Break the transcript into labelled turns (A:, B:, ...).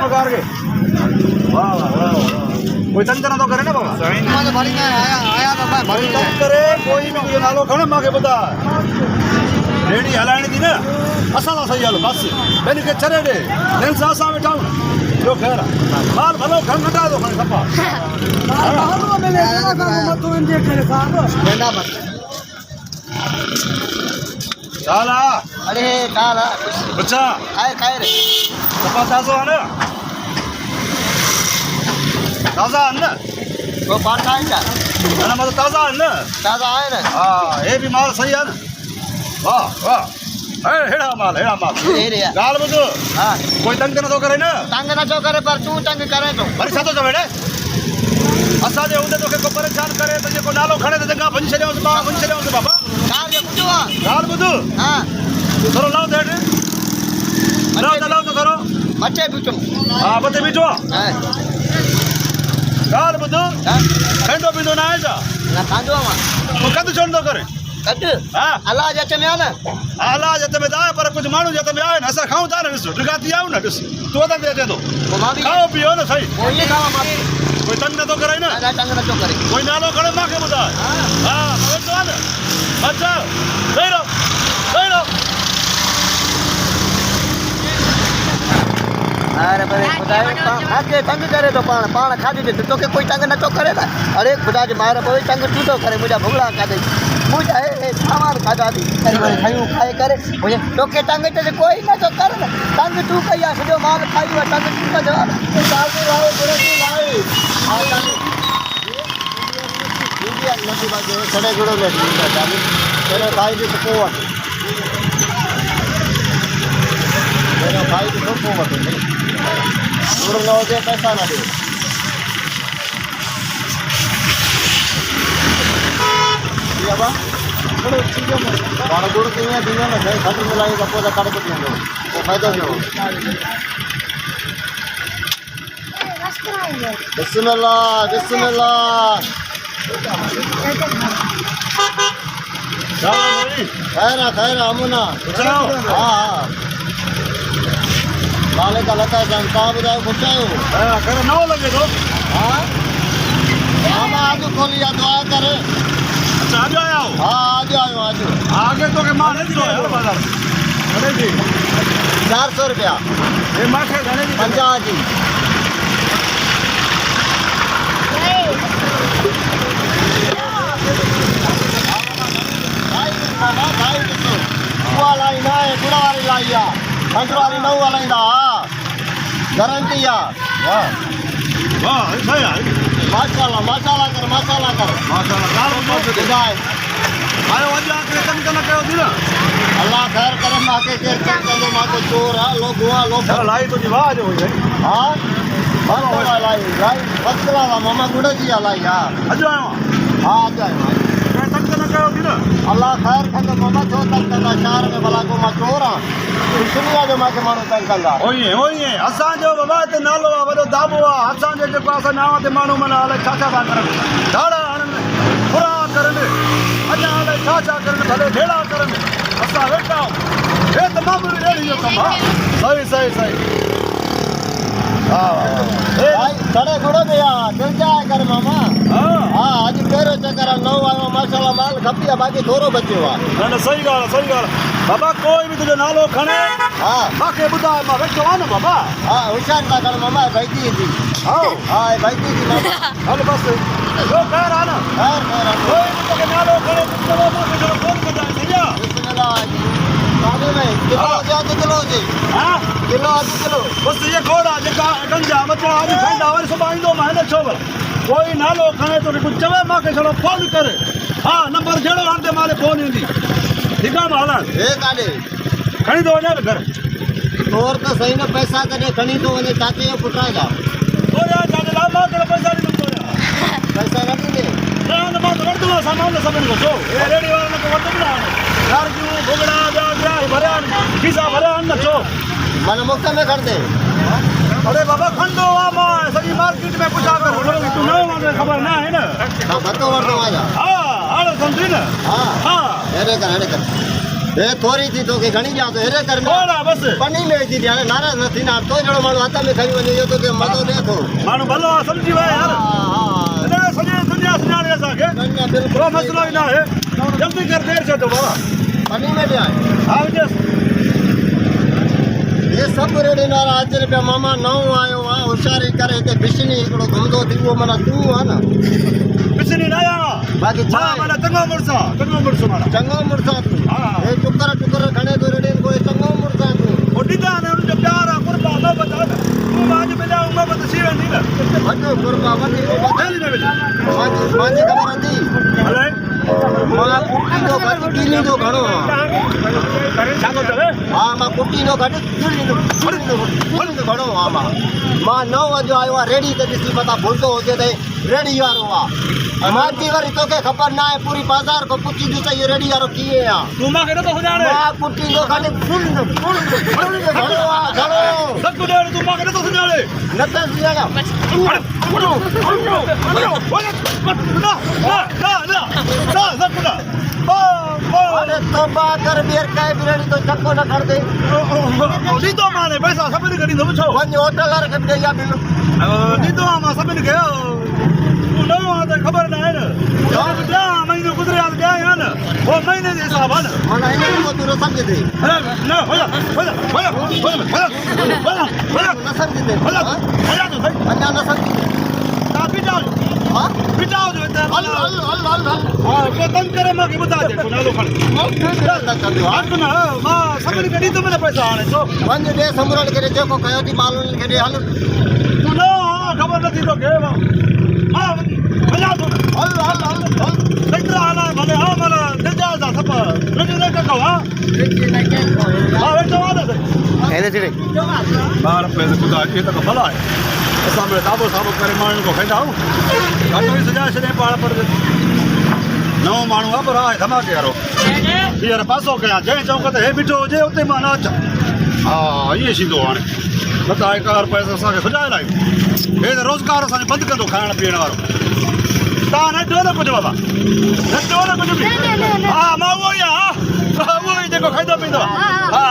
A: पकार के वाह वाह वाह कोई तंग ना तो करे ना बाबा
B: मैं भरी ना आया बाबा
A: कोई तंग करे कोई भी कोई नालो खणे माके बता रेडी हलाने दी ना असां ला सही हल बस बेन के चरे दे दिन सा सा बैठा जो खैर माल भलो घर नटा दो खणे सपा
B: मारो में ना काम मत तो इन देख करे साहब लेना बस
A: साला
B: अरे साला
A: बच्चा
B: खाए रे
A: सपा ताजो है ना ताजा है ना
B: वो बात है क्या
A: ना मतलब ताजा है ना
B: दादा है ना
A: हाँ ये भी माल सही है ना वाह वाह हेड़ा माल
B: ये रे
A: गाल बुझो
B: हां
A: कोई तंग न तो करे ना
B: तंग न तो करे पर तू तंग करे तो
A: भरी सातो जवेड़े असा जे उंदे तो के को परेशान करे तो को नालो खणे तो जगह बन छड़े बाबा
B: कार जे बुझो
A: गाल बुझो
B: हां
A: थोरो लाओ देड लाओ तो थोरो
B: बच्चे बीचो
A: हां बते बीचो
B: हां
A: गाल बुझो
B: हां
A: खंडो बिंदो ना आजा
B: ना खांदो मा
A: तो कद छोड़ दो करे
B: कद
A: हां
B: अल्लाह जते में ना
A: आला जते में जाए पर कुछ मानू जते में आए ना असा खाऊं ता ना ड्रिगाती आऊ ना दिस तू तो दे दो
B: वो मां भी
A: खाओ पियो ना सही
B: कोई नहीं खावा मां
A: कोई तंग न तो करे ना
B: ना तंग न तो करे
A: कोई नालो खणे माके बुधा हां मगर तो ना अच्छा सही रहो
B: अरे भाई खुदाई खाके तंग करे तो पाण खादी दे तो के कोई तंग न तो करे ना अरे खुदा जी मारे कोई तंग तू तो करे मुझे भुगला का दे मुझे है सामान खादा दी अरे भाई खायो खाए करे मुझे तो के तंग ते कोई न तो करे ना तंग तू कया सजो माल खाई वा तंग तू का जवाब साल लाए बड़े तू लाए आ तंग ये नदी बाजे छड़े गुड़ो ले चालू तेरे भाई जी को मेरा भाई जी को मत गुड़ लो दे पैसा ना दे ये बा गुड़ चीजों में बार गुड़ के में दिन में है खट मिलाई का पौधा काट के देंगे वो फायदा जो बिस्मिल्लाह खैरा अमुना
A: चलाओ
B: हां काले का लता जनता बुझाओ खुचायो
A: हां करे नौ लगे तो
B: हां मामा आज खोलिया दुआ करे
A: अच्छा आज आया हो
B: हां आज
A: आगे तो के माने दिलो यार बाजार अरे जी
B: 400 रुपया
A: ये माखे घणे दी
B: 50 जी भाई वाला ना है गुड़ा वाली लाइया खंड वाली नौ वाला इंदा गारंटी या
A: वाह वाह सही है
B: माशाल्लाह कर
A: माशाल्लाह गाल मौज दे
B: जाए
A: आयो वजा के तंग न कयो दी ना
B: अल्लाह खैर करे माके के चलो माको चोर है लोग हुआ लोग
A: चल लाई तो जीवाज हो गई
B: हां बस लाई बसला मामा गुड़ा जी लाई हां
A: अजो आयो
B: हां आज आयो
A: तंग न कयो दी ना
B: अल्लाह खैर कंदो मामा छो तंग कंदा शहर में भला को मा चोर हां दुनिया जो माके मानो तंग कंदा
A: ओए असां जो बाबा ते नालो आ वडो दाबो आ असां जे जेको असां नाव ते माण्हू मना हाले छा था करन ढाड़ा हणन बुरा करन अञा हाले छा करन भले ढेड़ा करन असां वेठा हे तमाम रेड़ी जो कम सही हां
B: भाई खड़े गुड़ो दिया दिल जाए कर मामा
A: हां
B: आज तेरो चक्कर नौ आयो माशाल्लाह माल खपिया बाकी थोरो बच्यो आ
A: ना सही गाल बाबा कोई भी तुझे नालो खणे
B: हां
A: माके बुधा मा वेठो आ ना बाबा
B: हां होशियार ना कर मामा भाई जी
A: हां
B: भाई जी मामा
A: हल बस जो खैर आ ना
B: खैर
A: कोई भी तुझे नालो खणे चलो माके जो फोन कर दे सही
B: बिस्मिल्लाह आगे में किलो जी
A: हां
B: किलो
A: बस ये घोड़ा जेका गंजा मतलब आज खंडा वर सब आइंदो महीने छोवर कोई नालो खणे तो कुछ चवे माके चलो फोन करे हां नंबर जेड़ो आंदे मारे फोन इंदी ठीक है माला
B: ए काडे
A: खणी दो ने घर
B: और तो सही ना पैसा करे खणी तो वने चाचे यो पुटरा जा
A: तो यार जाने ला मां के पैसा नहीं तो
B: पैसा नहीं दे
A: ना मां तो वर्दो सामान सबन को ए रेडी वाला को वर्दो ना यार क्यों भोगड़ा जा भरा किसा भरा न छो
B: मन मुक्त में कर दे
A: अरे बाबा खंडो आ मां सभी मार्केट में पूछा कर तू ना माने खबर ना है ना
B: हां बतो वर्दो आ जा
A: हां हां समझी ना
B: हां
A: हां
B: हेरे कर हे थोड़ी थी तो के घणी जा तो हेरे करना
A: थोड़ा बस
B: पनी में थी ध्यान नाराज न थी ना तो जणो माण्हू हथ में खणी वञे इहो तो के मज़ो ॾे थो
A: माण्हू भलो आहे, सम्झी विया यार।
B: हा
A: हिन में सॼी दुनिया सुञाणे असांखे,
B: हा
A: को मसइलो ई न आहे। जल्दी कर, देर छो थो बाबा।
B: पनी में ॾे
A: हा विझेसि।
B: ये सब रेडी नारा अचनि पिया मामा नओं आयो आहे होशियारी करे हिते बिशनी हिकिड़ो घुमंदो थी उहो माना तूं आहे न
A: बिसनी न आया
B: बाक़ी छा आहे?
A: माना चङो मुड़ुसु आहे, चङो मुड़ुसु माना।
B: चङो मुड़ुसु आहे तूं
A: हा
B: हे टुकर टुकर खणे थो रेडी कोई चङो मुड़ुसु आहे तूं
A: हो ॾींदा आहिनि हुनजो प्यार आहे, कुर्बा मोहबत आहे न। तूं मां अॼु मिलिया मोहबत थी वेंदी न।
B: वॾो कुर्बा वॾी कुर्बा
A: थैली में विझ।
B: मुंहिंजी ख़बर अथई
A: हले
B: मां कुटी जो घटि कीली जो घणो आहे
A: छा थो चवे?
B: हा मां कुटी जो घटि कीली जो घणो आहे मां 9 वॼो आयो आहे रेडी ते ॾिसी मथां भुलंदो हुजे त रेडी वारो आहे मां थी वरी तोखे ख़बर न आहे पूरी बाज़ार खां पुछी ॾिस इहो रेडी वारो कीअं आहे
A: तूं मूंखे नथो सुञाणे।
B: मां कुटी जो घटि घणो आहे घणो
A: सचु ॾेढ तूं मूंखे नथो सुञाणे।
B: न त सुञाणा अरे तौबा कर ॿीहर काई बि रेडी तो चको न कर दे
A: ॾींदो मां पैसा सभिनी खे ॾींदो छो?
B: वञ होटल वारे खे बि ॾेई आ बिल
A: ॾींदो आहे मां सभिनी खे। तूं नओं आहे त ख़बर न आहे न। ॾियां महीनो गुज़रिया त ॾियां आहे न, उहो महीने जे हिसाब आहे न।
B: माना इन को तू न समझदे
A: न भला भला भला भला भला भला
B: न समझदे
A: भला भला तो सही।
B: अञा न समझदे
A: तव्हां पिटाओ
B: हां
A: पिटाओ जो हिते।
B: हल हल हल हल
A: हा को तंग करे मूंखे ॿुधाइजे को नालो खणी। हक़ न मां सभिनी खे ॾींदुमि न पैसा हाणे छो?
B: वञ ॾे समरल खे जेको कयो थी मालून खे ॾे हल
A: तूं न ख़बर नथी तोखे। हा वञा थो न।
B: हल हल हल हल
A: सेक्टर हलाए भले। हा माना निजाइज़ आहे सभु रुॻी न कयो। हा हा वेठो आहे न साईं।
B: हेरे छड़े
A: ॿार पैसे ख़ुदा इहे त भला आहे। असां बि साबो साबो करे माण्हुनि खां खाईंदा आहियूं। घटि ई सॼाए छॾियईं पाण पर नओं माण्हू आहे पर आहे धमाके वारो। हींअर पासो कयां जंहिं चौक ते हे बीठो हुजे उते मां न अचां। हा ईअं थींदो हाणे। न त हिकु पैसा असांखे सुञाए लायूं। हे त रोज़गार असांजो बंदि कंदो खाइण पीअण वारो। तव्हां न ॾियो न कुझु बाबा, न ॾियो न कुझु बि। हा मां उहो ई आहियां, उहो ई जेको खाईंदो पींदो आहे। हा